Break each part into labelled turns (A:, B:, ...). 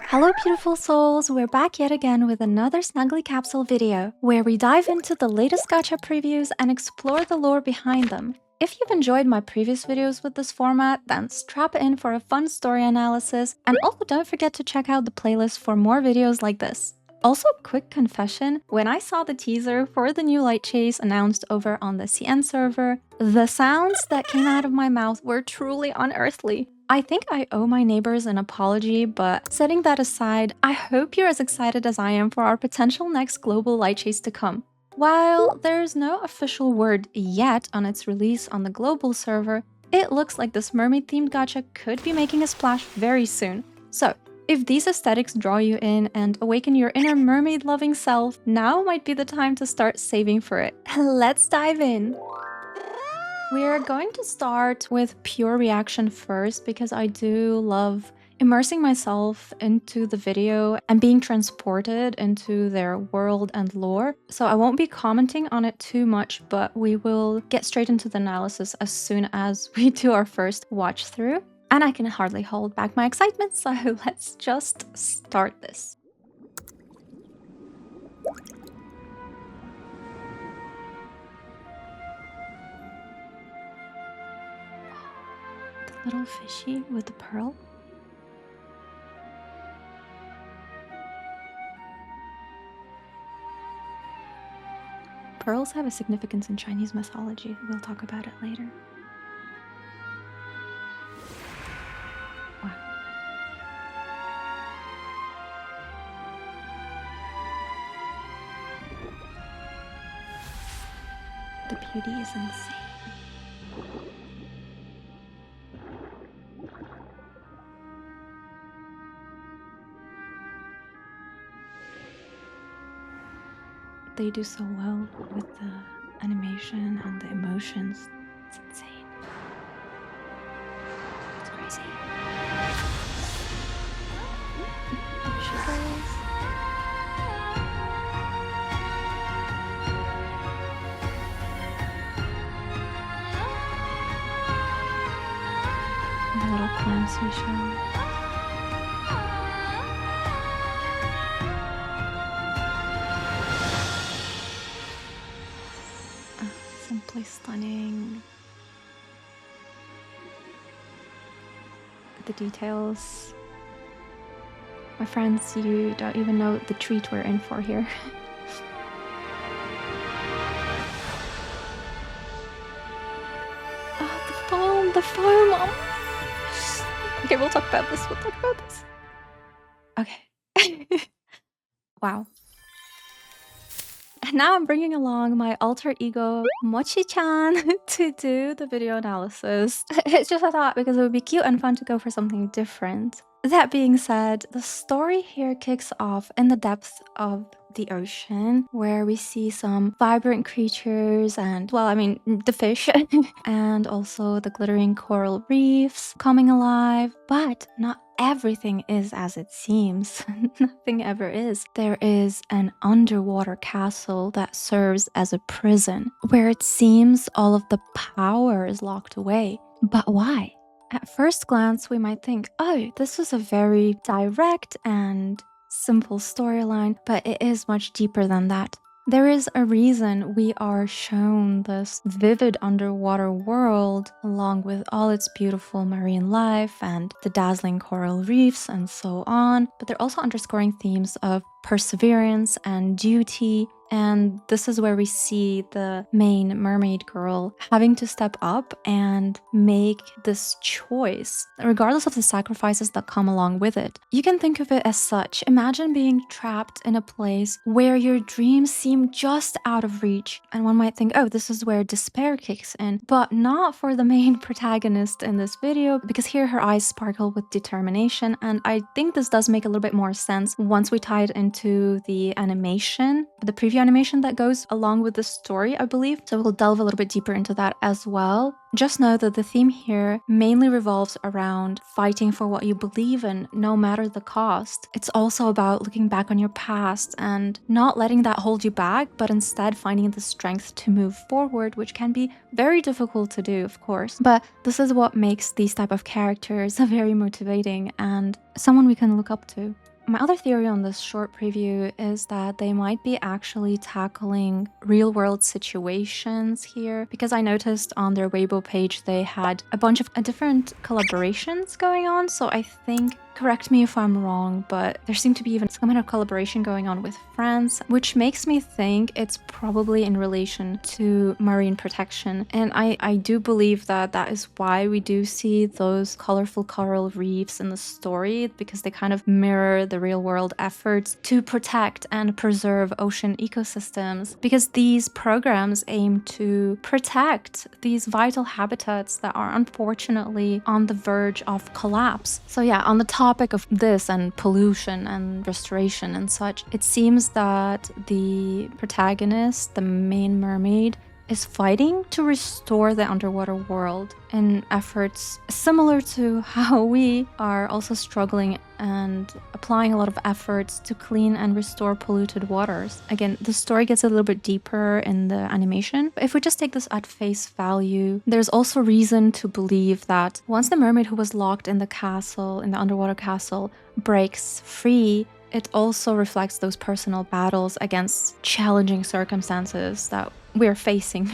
A: Hello beautiful souls, we're back yet again with another Snuggly Capsule video, where we dive into the latest gacha previews and explore the lore behind them. If you've enjoyed my previous videos with this format, then strap in for a fun story analysis, and also don't forget to check out the playlist for more videos like this. Also, quick confession, when I saw the teaser for the new Lightchase announced over on the CN server, the sounds that came out of my mouth were truly unearthly. I think I owe my neighbors an apology, but setting that aside, I hope you're as excited as I am for our potential next global Lightchase to come. While there's no official word yet on its release on the global server, it looks like this mermaid-themed gacha could be making a splash very soon. So, if these aesthetics draw you in and awaken your inner mermaid-loving self, now might be the time to start saving for it. Let's dive in! We're going to start with pure reaction first because I do love immersing myself into the video and being transported into their world and lore. So I won't be commenting on it too much, but we will get straight into the analysis as soon as we do our first watch through. And I can hardly hold back my excitement, so let's just start this. The little fishy with the pearl. Pearls have a significance in Chinese mythology. We'll talk about it later. Wow. The beauty is insane. They do so well with the animation and the emotions. It's insane. It's crazy. There she goes. And the little clam seashell. Simply stunning. The details. My friends, you don't even know the treat we're in for here. Oh, the foam, the foam. Oh. Okay, we'll talk about this. Okay. Wow. And now I'm bringing along my alter ego, Mochi-chan, to do the video analysis. It's just a thought because it would be cute and fun to go for something different. That being said, the story here kicks off in the depths of the ocean, where we see some vibrant creatures and, well, I mean, the fish, and also the glittering coral reefs coming alive. But not everything is as it seems. Nothing ever is. There is an underwater castle that serves as a prison, where it seems all of the power is locked away. But why? At first glance, we might think, oh, this is a very direct and simple storyline, but it is much deeper than that. There is a reason we are shown this vivid underwater world, along with all its beautiful marine life and the dazzling coral reefs and so on, but they're also underscoring themes of perseverance and duty. And this is where we see the main mermaid girl having to step up and make this choice, regardless of the sacrifices that come along with it. You can think of it as such. Imagine being trapped in a place where your dreams seem just out of reach. And one might think, oh, this is where despair kicks in, but not for the main protagonist in this video, because here her eyes sparkle with determination. And I think this does make a little bit more sense once we tie it into the animation, the preview animation that goes along with the story, I believe. So we'll delve a little bit deeper into that as well. Just know that the theme here mainly revolves around fighting for what you believe in, no matter the cost. It's also about looking back on your past and not letting that hold you back, but instead finding the strength to move forward, which can be very difficult to do, of course. But this is what makes these type of characters very motivating and someone we can look up to. My other theory on this short preview is that they might be actually tackling real world situations here, because I noticed on their Weibo page they had a bunch of different collaborations going on. So I think, correct me if I'm wrong, but there seemed to be even some kind of collaboration going on with France, which makes me think it's probably in relation to marine protection. And I do believe that that is why we do see those colorful coral reefs in the story, because they kind of mirror the real world efforts to protect and preserve ocean ecosystems, because these programs aim to protect these vital habitats that are unfortunately on the verge of collapse. So yeah, on the topic of this and pollution and restoration and such, it seems that the protagonist, the main mermaid, is fighting to restore the underwater world in efforts similar to how we are also struggling and applying a lot of efforts to clean and restore polluted waters. Again, the story gets a little bit deeper in the animation, but if we just take this at face value, there's also reason to believe that once the mermaid who was locked in the castle, in the underwater castle, breaks free, it also reflects those personal battles against challenging circumstances that we're facing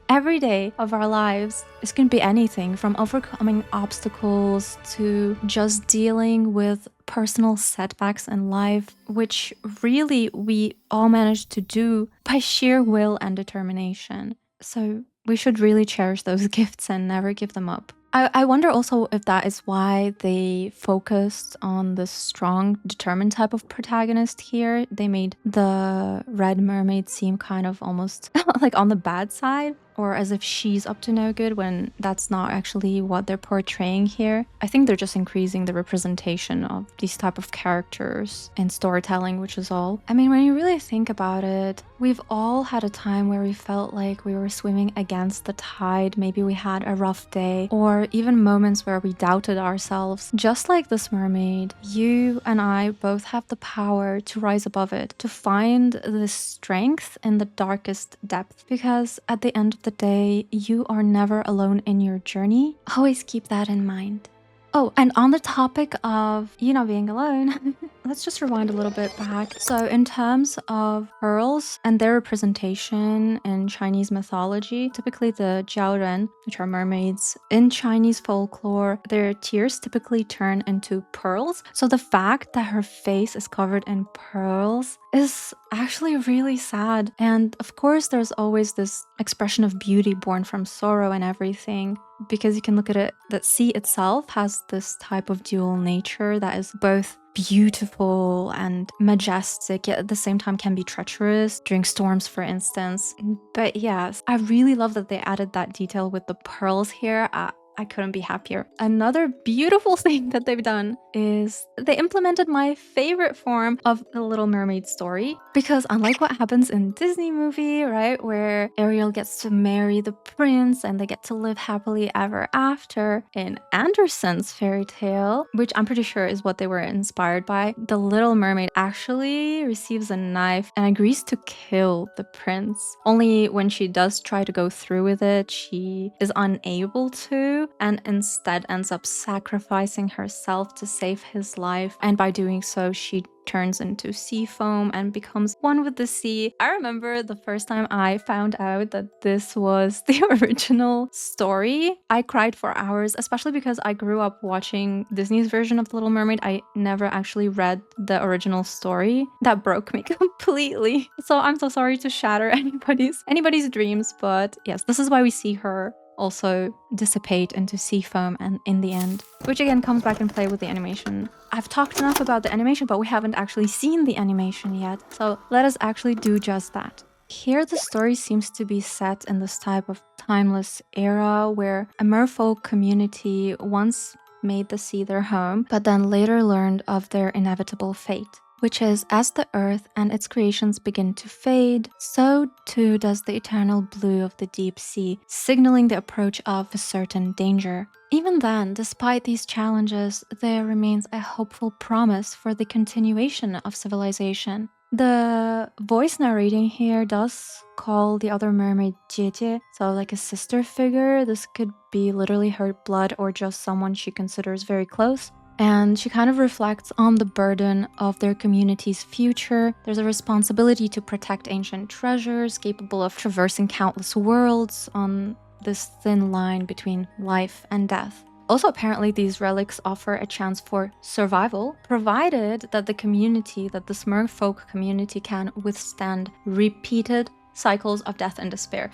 A: every day of our lives. This can be anything from overcoming obstacles to just dealing with personal setbacks in life, which really we all manage to do by sheer will and determination. So we should really cherish those gifts and never give them up. I wonder also if that is why they focused on the strong, determined type of protagonist here. They made the red mermaid seem kind of almost like on the bad side, or as if she's up to no good, when that's not actually what they're portraying here. I think they're just increasing the representation of these type of characters in storytelling, which is all. I mean, when you really think about it, we've all had a time where we felt like we were swimming against the tide. Maybe we had a rough day, or even moments where we doubted ourselves. Just like this mermaid, you and I both have the power to rise above it, to find the strength in the darkest depth, because at the end of the day, you are never alone in your journey. Always keep that in mind. Oh, and on the topic of you not being alone, let's just rewind a little bit back. So in terms of pearls and their representation in Chinese mythology, typically the jiaoren, which are mermaids, in Chinese folklore, their tears typically turn into pearls. So the fact that her face is covered in pearls is actually really sad. And of course, there's always this expression of beauty born from sorrow and everything, because you can look at it, that sea itself has this type of dual nature that is both beautiful and majestic, yet at the same time can be treacherous during storms, for instance. But yes, I really love that they added that detail with the pearls here. I couldn't be happier. Another beautiful thing that they've done is they implemented my favorite form of the Little Mermaid story, because unlike what happens in Disney movie, right, where Ariel gets to marry the prince and they get to live happily ever after, in Andersen's fairy tale, which I'm pretty sure is what they were inspired by, the Little Mermaid actually receives a knife and agrees to kill the prince. Only when she does try to go through with it, she is unable to, and instead ends up sacrificing herself to save his life. And by doing so, she turns into sea foam and becomes one with the sea. I remember the first time I found out that this was the original story, I cried for hours, especially because I grew up watching Disney's version of The Little Mermaid. I never actually read the original story. That broke me completely. So I'm so sorry to shatter anybody's dreams, but yes, this is why we see her also dissipate into sea foam and in the end, which again comes back and play with the animation. I've talked enough about the animation, but we haven't actually seen the animation yet, so let us actually do just that. Here the story seems to be set in this type of timeless era where a merfolk community once made the sea their home, but then later learned of their inevitable fate, which is, as the earth and its creations begin to fade, so too does the eternal blue of the deep sea, signaling the approach of a certain danger. Even then, despite these challenges, there remains a hopeful promise for the continuation of civilization. The voice narrating here does call the other mermaid Jie, so like a sister figure. This could be literally her blood or just someone she considers very close. And she kind of reflects on the burden of their community's future. There's a responsibility to protect ancient treasures capable of traversing countless worlds on this thin line between life and death. Also, apparently, these relics offer a chance for survival, provided that the Smurf community can withstand repeated cycles of death and despair.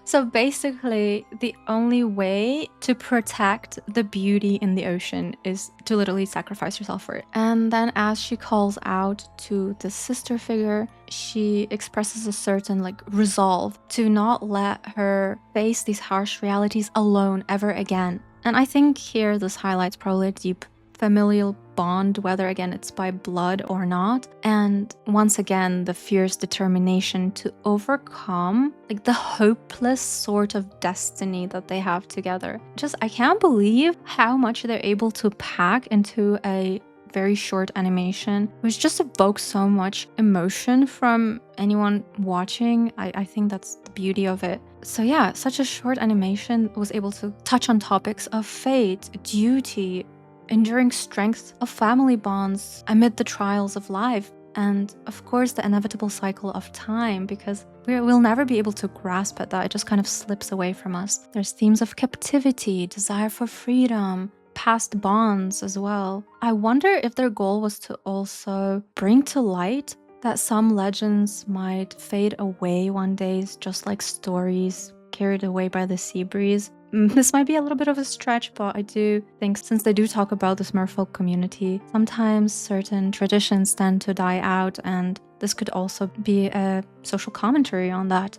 A: So basically, the only way to protect the beauty in the ocean is to literally sacrifice yourself for it. And then as she calls out to the sister figure, she expresses a certain resolve to not let her face these harsh realities alone ever again. And I think here this highlights probably a deep familial bond, whether again it's by blood or not. And once again, the fierce determination to overcome the hopeless sort of destiny that they have together. I can't believe how much they're able to pack into a very short animation, which just evokes so much emotion from anyone watching. I think that's the beauty of it. So yeah, such a short animation was able to touch on topics of fate, duty, enduring strength of family bonds amid the trials of life, and of course the inevitable cycle of time, because we'll never be able to grasp at that. It just kind of slips away from us. There's themes of captivity, desire for freedom, past bonds as well. I wonder if their goal was to also bring to light that some legends might fade away one day, just like stories carried away by the sea breeze. This might be a little bit of a stretch, but I do think since they do talk about the Smurffolk community, sometimes certain traditions tend to die out, and this could also be a social commentary on that.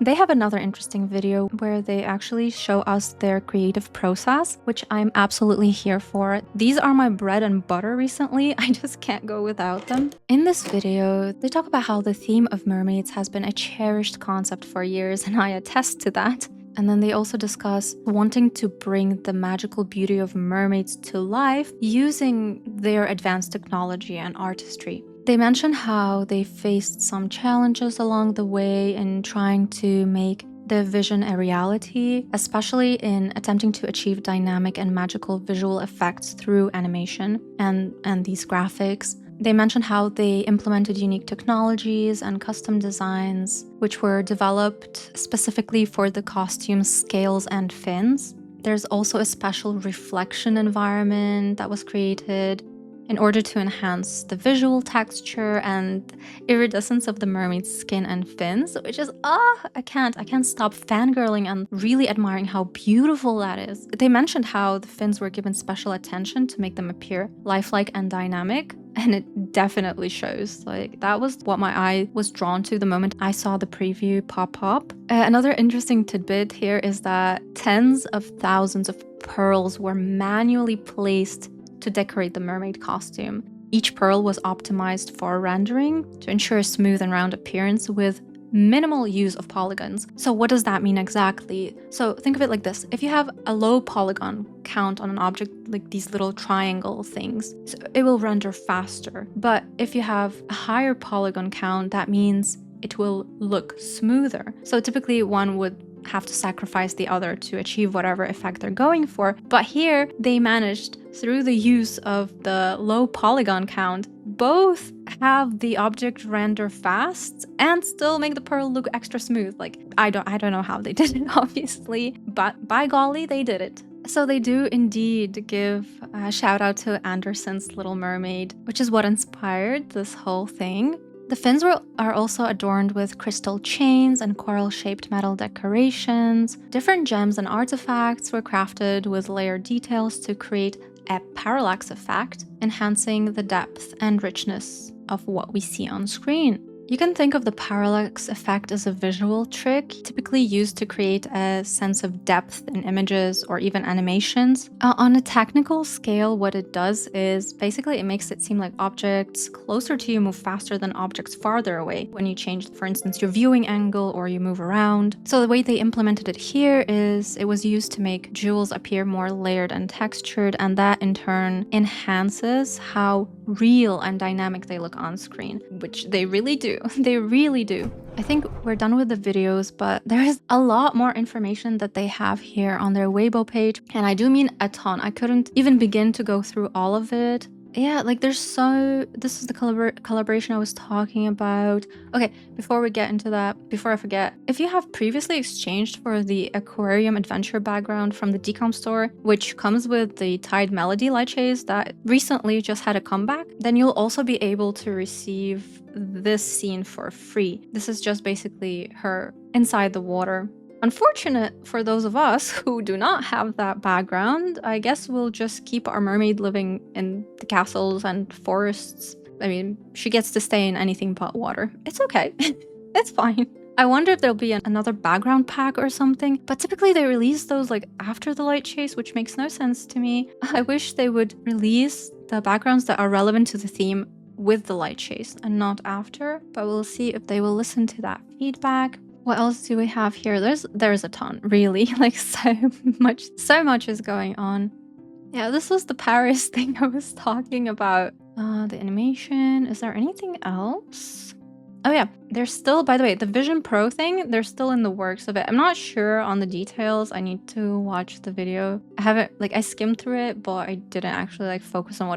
A: They have another interesting video where they actually show us their creative process, which I'm absolutely here for. These are my bread and butter recently. I just can't go without them. In this video, they talk about how the theme of mermaids has been a cherished concept for years, and I attest to that. And then they also discuss wanting to bring the magical beauty of mermaids to life using their advanced technology and artistry. They mention how they faced some challenges along the way in trying to make the vision a reality, especially in attempting to achieve dynamic and magical visual effects through animation and these graphics. They mentioned how they implemented unique technologies and custom designs, which were developed specifically for the costumes, scales, and fins. There's also a special reflection environment that was created in order to enhance the visual texture and iridescence of the mermaid's skin and fins, which is, I can't stop fangirling and really admiring how beautiful that is. They mentioned how the fins were given special attention to make them appear lifelike and dynamic, and it definitely shows. That was what my eye was drawn to the moment I saw the preview pop up. Another interesting tidbit here is that tens of thousands of pearls were manually placed to decorate the mermaid costume. Each pearl was optimized for rendering to ensure a smooth and round appearance with minimal use of polygons. So what does that mean exactly? So think of it like this. If you have a low polygon count on an object, like these little triangle things, so it will render faster. But if you have a higher polygon count, that means it will look smoother. So typically one would have to sacrifice the other to achieve whatever effect they're going for. But here they managed, through the use of the low polygon count, both have the object render fast and still make the pearl look extra smooth. I don't know how they did it, obviously, but by golly, they did it. So they do indeed give a shout out to Andersen's Little Mermaid, which is what inspired this whole thing. The fins are also adorned with crystal chains and coral-shaped metal decorations. Different gems and artifacts were crafted with layered details to create a parallax effect, enhancing the depth and richness of what we see on screen. You can think of the parallax effect as a visual trick, typically used to create a sense of depth in images or even animations. On a technical scale, what it does is basically it makes it seem like objects closer to you move faster than objects farther away when you change, for instance, your viewing angle or you move around. So the way they implemented it here is it was used to make jewels appear more layered and textured, and that in turn enhances how real and dynamic they look on screen, which they really do. do. They really do. I think we're done with the videos, but there is a lot more information that they have here on their Weibo page. And I do mean a ton. I couldn't even begin to go through all of it. Yeah, like this is the collaboration I was talking about. Okay, before we get into that, before I forget, if you have previously exchanged for the aquarium adventure background from the decom store, which comes with the Tide Melody Lightchase that recently just had a comeback, then you'll also be able to receive this scene for free. This is just basically her inside the water. Unfortunate for those of us who do not have that background, I guess we'll just keep our mermaid living in the castles and forests. I mean, she gets to stay in anything but water. It's okay. It's fine. I wonder if there'll be another background pack or something, but typically they release those like after the Lightchase, which makes no sense to me. I wish they would release the backgrounds that are relevant to the theme with the Lightchase and not after, but we'll see if they will listen to that feedback. What else do we have here? There's a ton, really. Like so much is going on. Yeah, this was the Paris thing I was talking about. The animation. Is there anything else? Oh yeah, they're still, by the way, the Vision Pro thing, they're still in the works of it. I'm not sure on the details. I need to watch the video. I skimmed through it, but I didn't actually like focus on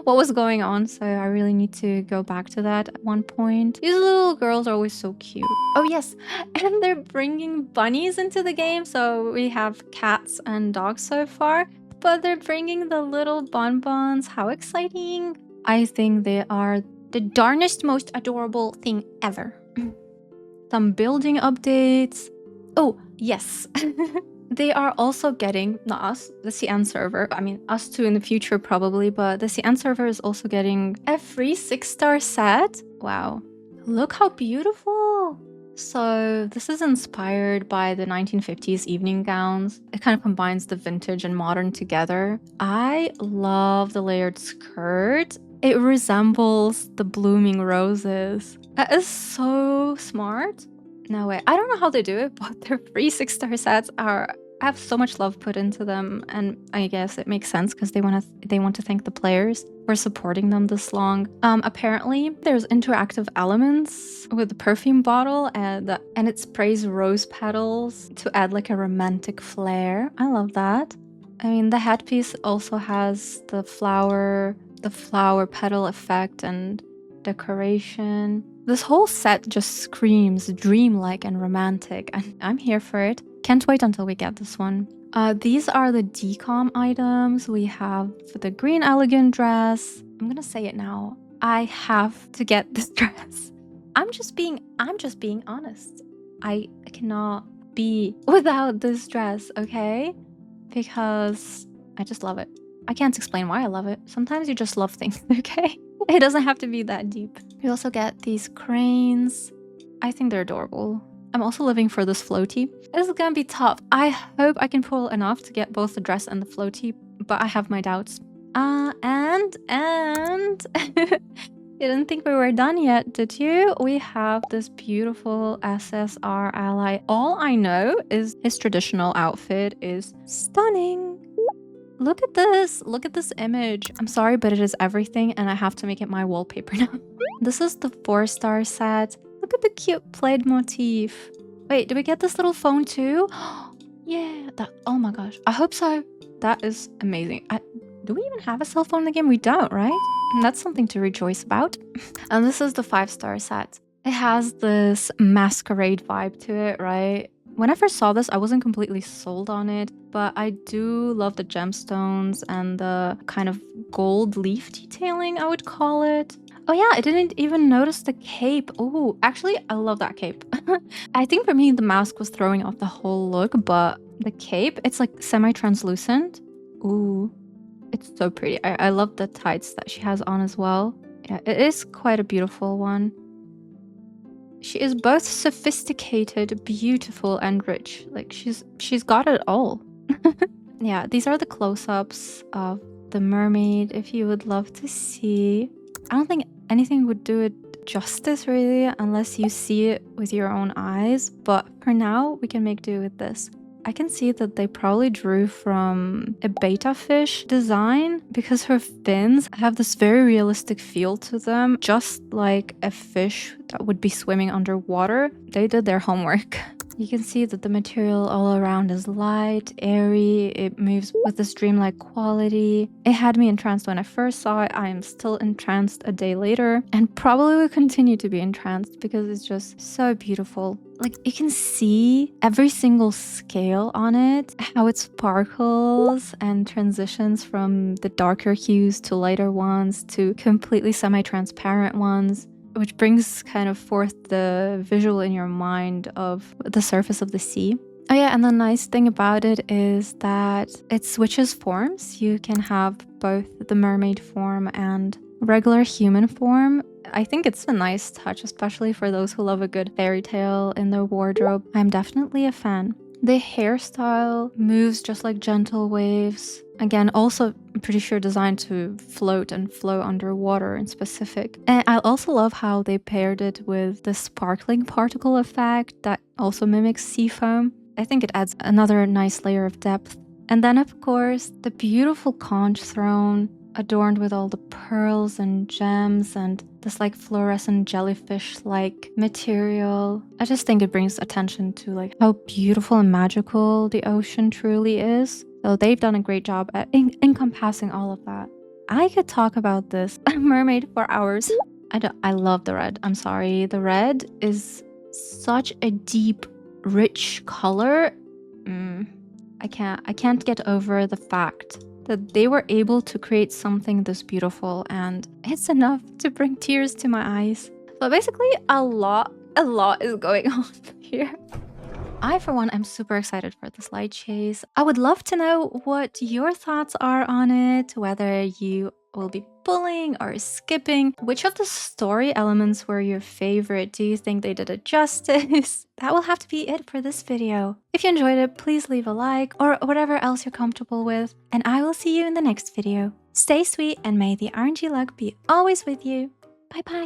A: what was going on. So I really need to go back to that at one point. These little girls are always so cute. Oh yes, and they're bringing bunnies into the game. So we have cats and dogs so far, but they're bringing the little bonbons. How exciting. I think they are the darnest most adorable thing ever. Some building updates. Oh, yes. They are also getting, not us, the CN server. I mean, us too in the future probably, but the CN server is also getting a free 6-star set. Wow. Look how beautiful. So this is inspired by the 1950s evening gowns. It kind of combines the vintage and modern together. I love the layered skirt. It resembles the blooming roses. That is so smart. No way. I don't know how they do it, but their free 6-star sets have so much love put into them, and I guess it makes sense because they want to thank the players for supporting them this long. Apparently, there's interactive elements with the perfume bottle and it sprays rose petals to add like a romantic flair. I love that. I mean, the headpiece also has the flower petal effect and decoration. This whole set just screams dreamlike and romantic, and I'm here for it. Can't wait until we get this one. These are the decom items. We have the green elegant dress. I'm gonna say it now. I have to get this dress. I'm just being honest. I cannot be without this dress, okay? Because I just love it. I can't explain why I love it. Sometimes you just love things, okay? It doesn't have to be that deep. We also get these cranes. I think they're adorable. I'm also living for this floaty. This is gonna be tough. I hope I can pull enough to get both the dress and the floaty, but I have my doubts. And you didn't think we were done yet, did you? We have this beautiful SSR ally. All I know is his traditional outfit is stunning. Look at this. Look at this image. I'm sorry, but it is everything, and I have to make it my wallpaper now. This is the 4-star set. Look at the cute plaid motif. Wait, do we get this little phone too? Yeah, oh my gosh. I hope so. That is amazing. Do we even have a cell phone in the game? We don't, right? That's something to rejoice about. And this is the 5-star set. It has this masquerade vibe to it, right? When I first saw this, I wasn't completely sold on it, but I do love the gemstones and the kind of gold leaf detailing, I would call it. Oh yeah, I didn't even notice the cape. Oh, actually, I love that cape. I think for me, the mask was throwing off the whole look, but the cape, it's like semi-translucent. Ooh, it's so pretty. I love the tights that she has on as well. Yeah, it is quite a beautiful one. She is both sophisticated, beautiful, and rich. Like she's got it all. Yeah, these are the close-ups of the mermaid if you would love to see. I don't think anything would do it justice really unless you see it with your own eyes, but for now we can make do with this. I can see that they probably drew from a betta fish design because her fins have this very realistic feel to them, just like a fish that would be swimming underwater. They did their homework. You can see that the material all around is light, airy, it moves with this dreamlike quality. It had me entranced when I first saw it. I am still entranced a day later and probably will continue to be entranced because it's just so beautiful. Like, you can see every single scale on it, how it sparkles and transitions from the darker hues to lighter ones to completely semi-transparent ones, which brings kind of forth the visual in your mind of the surface of the sea. Oh yeah, and the nice thing about it is that it switches forms. You can have both the mermaid form and regular human form. I think it's a nice touch, especially for those who love a good fairy tale in their wardrobe. I'm definitely a fan. The hairstyle moves just like gentle waves. Again, also I'm pretty sure designed to float and flow underwater in specific. And I also love how they paired it with the sparkling particle effect that also mimics sea foam. I think it adds another nice layer of depth. And then of course, the beautiful conch throne adorned with all the pearls and gems and this like fluorescent jellyfish-like material. I just think it brings attention to like how beautiful and magical the ocean truly is. So they've done a great job at encompassing all of that. I could talk about this mermaid for hours. I love the red. I'm sorry. The red is such a deep, rich color. I can't get over the fact that they were able to create something this beautiful, and it's enough to bring tears to my eyes. So basically a lot is going on here. I, for one, am super excited for this Lightchase. I would love to know what your thoughts are on it, whether you will be pulling or skipping. Which of the story elements were your favorite? Do you think they did it justice? That will have to be it for this video. If you enjoyed it, please leave a like or whatever else you're comfortable with, and I will see you in the next video. Stay sweet and may the RNG luck be always with you. Bye bye.